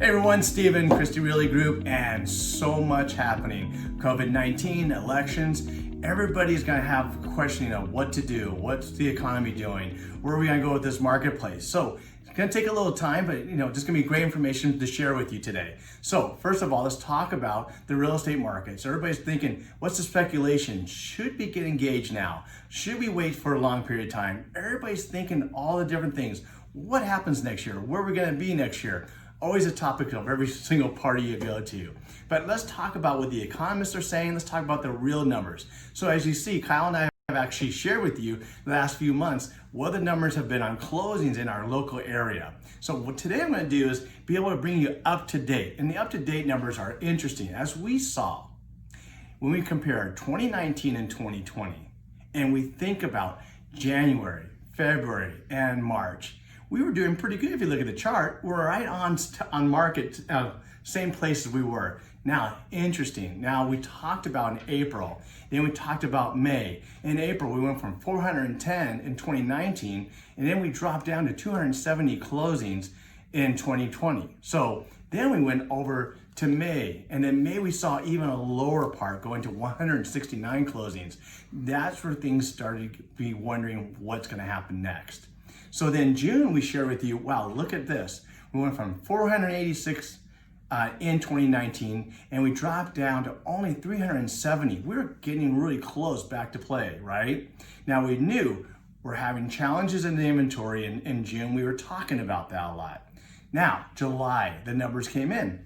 Hey everyone, Stephen Christie Realty Group, and so much happening. COVID-19, elections, everybody's gonna have questioning of what to do, what's the economy doing, where are we gonna go with this marketplace. So it's gonna take a little time, but just gonna be great information to share with you today. So first of all, let's talk about the real estate markets. Everybody's thinking, what's the speculation? Should we get engaged now? Should we wait for a long period of time? Everybody's thinking all the different things. What happens next year? Where are we gonna be next year? Always a topic of every single party you go to. But let's talk about what the economists are saying. Let's talk about the real numbers. So as you see, Kyle and I have actually shared with you the last few months what the numbers have been on closings in our local area. So what today I'm going to do is be able to bring you up to date. And the up to date numbers are interesting. As we saw, when we compare 2019 and 2020, and we think about January, February, and March, we were doing pretty good. If you look at the chart, we're right on market, same place as we were. Now, interesting. Now, we talked about in April, then we talked about May. In April, we went from 410 in 2019, and then we dropped down to 270 closings in 2020. So then we went over to May, and then May we saw even a lower part going to 169 closings. That's where things started to be wondering what's gonna happen next. So then June, we share with you, wow, look at this. We went from 486 in 2019, and we dropped down to only 370. We were getting really close back to play, right? Now we knew we're having challenges in the inventory in June. We were talking about that a lot. Now, July, the numbers came in.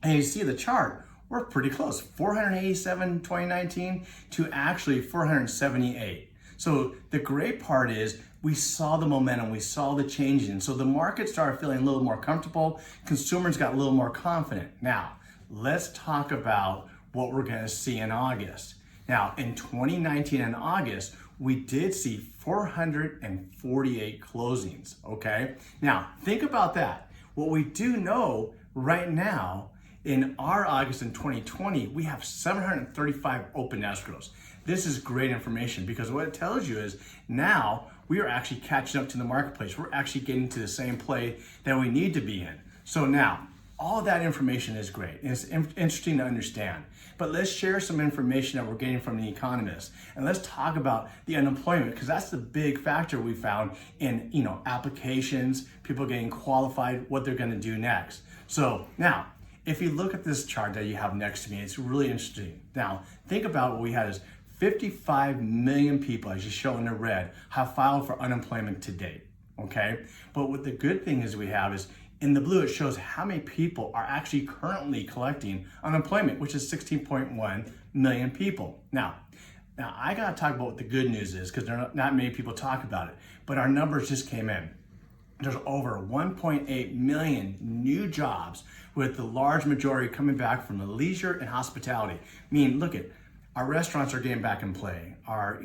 And you see the chart, we're pretty close. 487 in 2019 to actually 478. So the great part is we saw the momentum, we saw the change in. So the market started feeling a little more comfortable. Consumers got a little more confident. Now, let's talk about what we're gonna see in August. Now, in 2019 in August, we did see 448 closings, okay? Now, think about that. What we do know right now, in our August in 2020, we have 735 open escrows. This is great information because what it tells you is now we are actually catching up to the marketplace. We're actually getting to the same play that we need to be in. So now, all of that information is great. It's interesting to understand. But let's share some information that we're getting from the economists. And let's talk about the unemployment, because that's the big factor we found in applications, people getting qualified, what they're gonna do next. So now, if you look at this chart that you have next to me, it's really interesting. Now, think about what we had is 55 million people, as you show in the red, have filed for unemployment to date, okay? But what the good thing is we have is in the blue, it shows how many people are actually currently collecting unemployment, which is 16.1 million people. Now I gotta talk about what the good news is because not many people talk about it, but our numbers just came in. There's over 1.8 million new jobs, with the large majority coming back from the leisure and hospitality. Meaning, look at, our restaurants are getting back in play. Our,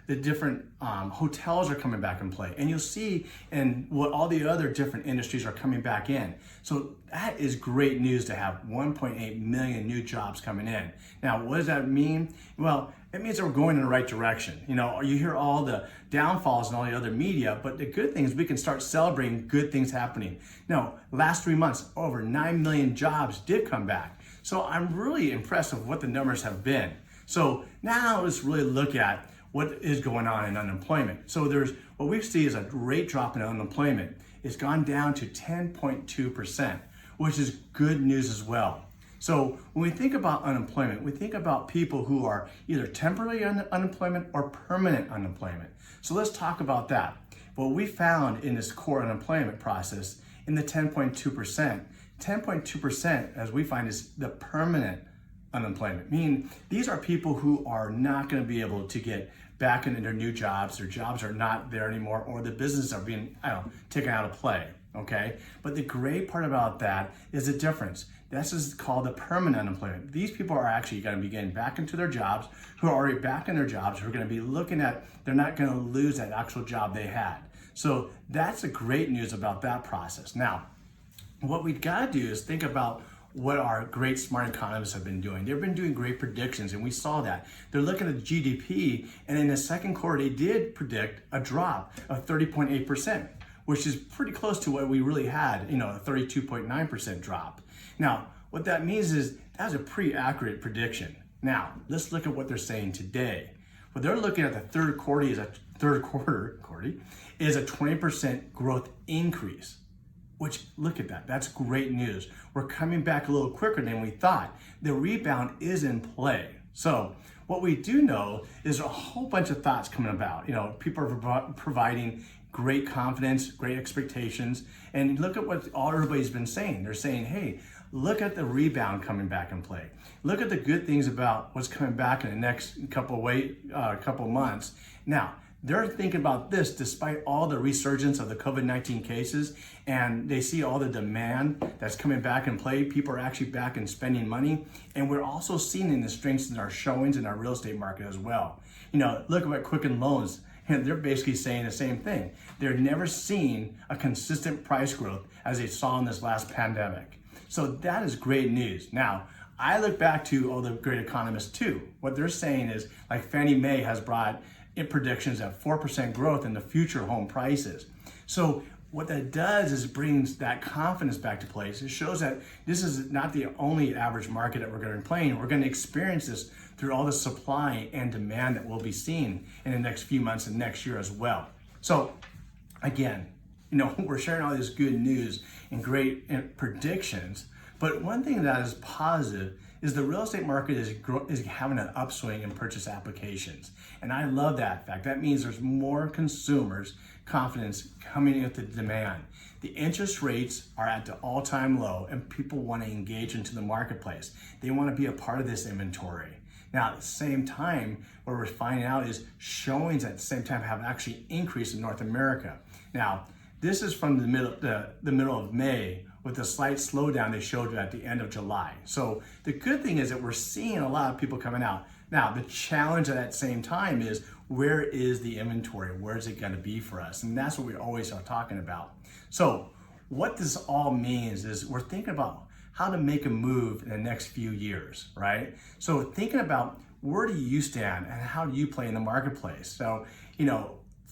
the different hotels are coming back in play. And you'll see and what all the other different industries are coming back in. So that is great news to have 1.8 million new jobs coming in. Now, what does that mean? Well, it means that we're going in the right direction. You hear all the downfalls and all the other media, but the good thing is we can start celebrating good things happening. Now, last 3 months, over 9 million jobs did come back. So I'm really impressed with what the numbers have been. So now let's really look at what is going on in unemployment. So what we see is a rate drop in unemployment. It's gone down to 10.2%, which is good news as well. So when we think about unemployment, we think about people who are either temporary unemployment or permanent unemployment. So let's talk about that. What we found in this core unemployment process in the 10.2%, as we find, is the permanent unemployment, meaning these are people who are not going to be able to get back into their new jobs. Their jobs are not there anymore, or the businesses are being taken out of play, okay? But the great part about that is the difference. This is called the permanent unemployment. These people are actually going to be getting back into their jobs, who are already back in their jobs, who are going to be looking at, they're not going to lose that actual job they had. So that's the great news about that process. Now, what we've got to do is think about what our great smart economists have been doing. They've been doing great predictions, and we saw that. They're looking at the GDP, and in the second quarter, they did predict a drop of 30.8%, which is pretty close to what we really had, a 32.9% drop. Now, what that means is that's a pretty accurate prediction. Now, let's look at what they're saying today. What they're looking at the third quarter is a 20% growth increase, which, look at that, that's great news. We're coming back a little quicker than we thought. The rebound is in play. So what we do know is a whole bunch of thoughts coming about. People are providing great confidence, great expectations, and look at what everybody's been saying. They're saying, hey, look at the rebound coming back in play. Look at the good things about what's coming back in the next couple months. Now, they're thinking about this despite all the resurgence of the COVID-19 cases, and they see all the demand that's coming back in play. People are actually back and spending money, and we're also seeing the strengths in our showings in our real estate market as well. Look at Quicken Loans, and they're basically saying the same thing. They're never seen a consistent price growth as they saw in this last pandemic. So that is great news. Now, I look back to all the great economists too. What they're saying is, like Fannie Mae has brought in predictions of 4% growth in the future home prices. So what that does is brings that confidence back to place. It shows that this is not the only average market that we're going to be playing. We're going to experience this through all the supply and demand that we'll be seeing in the next few months and next year as well. So again, we're sharing all this good news and great predictions, but one thing that is positive is the real estate market is having an upswing in purchase applications. And I love that fact. That means there's more consumers' confidence coming into demand. The interest rates are at the all-time low, and people want to engage into the marketplace. They want to be a part of this inventory. Now, at the same time, what we're finding out is showings at the same time have actually increased in North America. Now, this is from the middle of May, with a slight slowdown they showed at the end of July. So the good thing is that we're seeing a lot of people coming out. Now, the challenge at that same time is, where is the inventory? Where is it going to be for us? And that's what we always are talking about. So what this all means is we're thinking about how to make a move in the next few years, right? So thinking about, where do you stand and how do you play in the marketplace? So,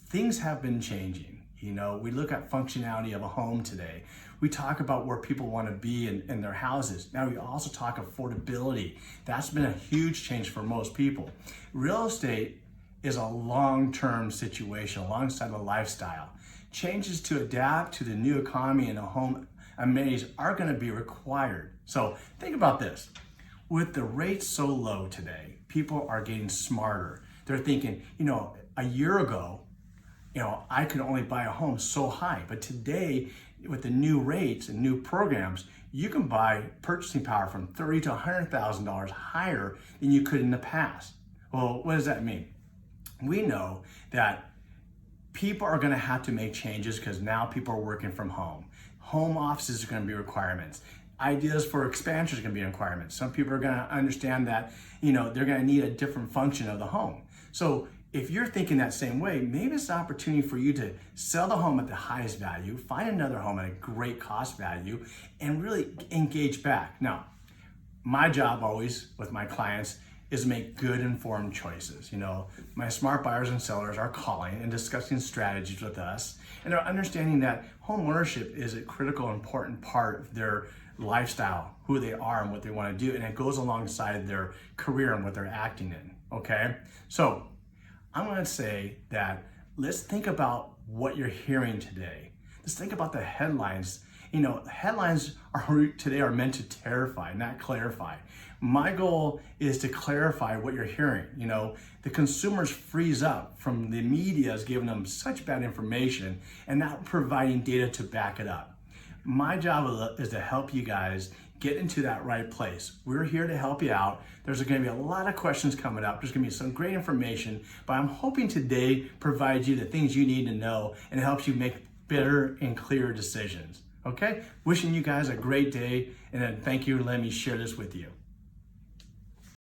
things have been changing. We look at functionality of a home today. We talk about where people want to be in their houses. Now we also talk affordability. That's been a huge change for most people. Real estate is a long-term situation alongside a lifestyle. Changes to adapt to the new economy and a home amenities are going to be required. So think about this. With the rates so low today, people are getting smarter. They're thinking, a year ago, I could only buy a home so high, but today, with the new rates and new programs, you can buy purchasing power from $30,000 to $100,000 higher than you could in the past. Well, what does that mean? We know that people are going to have to make changes because now people are working from home. Home offices are going to be requirements. Ideas for expansion are going to be requirements. Some people are going to understand that, they're going to need a different function of the home. So if you're thinking that same way, maybe it's an opportunity for you to sell the home at the highest value, find another home at a great cost value, and really engage back. Now, my job always with my clients is to make good informed choices. My smart buyers and sellers are calling and discussing strategies with us, and they're understanding that home ownership is a critical, important part of their lifestyle, who they are and what they want to do, and it goes alongside their career and what they're acting in, okay? So I'm going to say that let's think about what you're hearing today. Let's think about the headlines. Headlines today are meant to terrify, not clarify. My goal is to clarify what you're hearing. The consumers freeze up from the media is giving them such bad information and not providing data to back it up. My job is to help you guys get into that right place. We're here to help you out. There's going to be a lot of questions coming up. There's going to be some great information, but I'm hoping today provides you the things you need to know and helps you make better and clearer decisions. Okay? Wishing you guys a great day, and then thank you for letting me share this with you.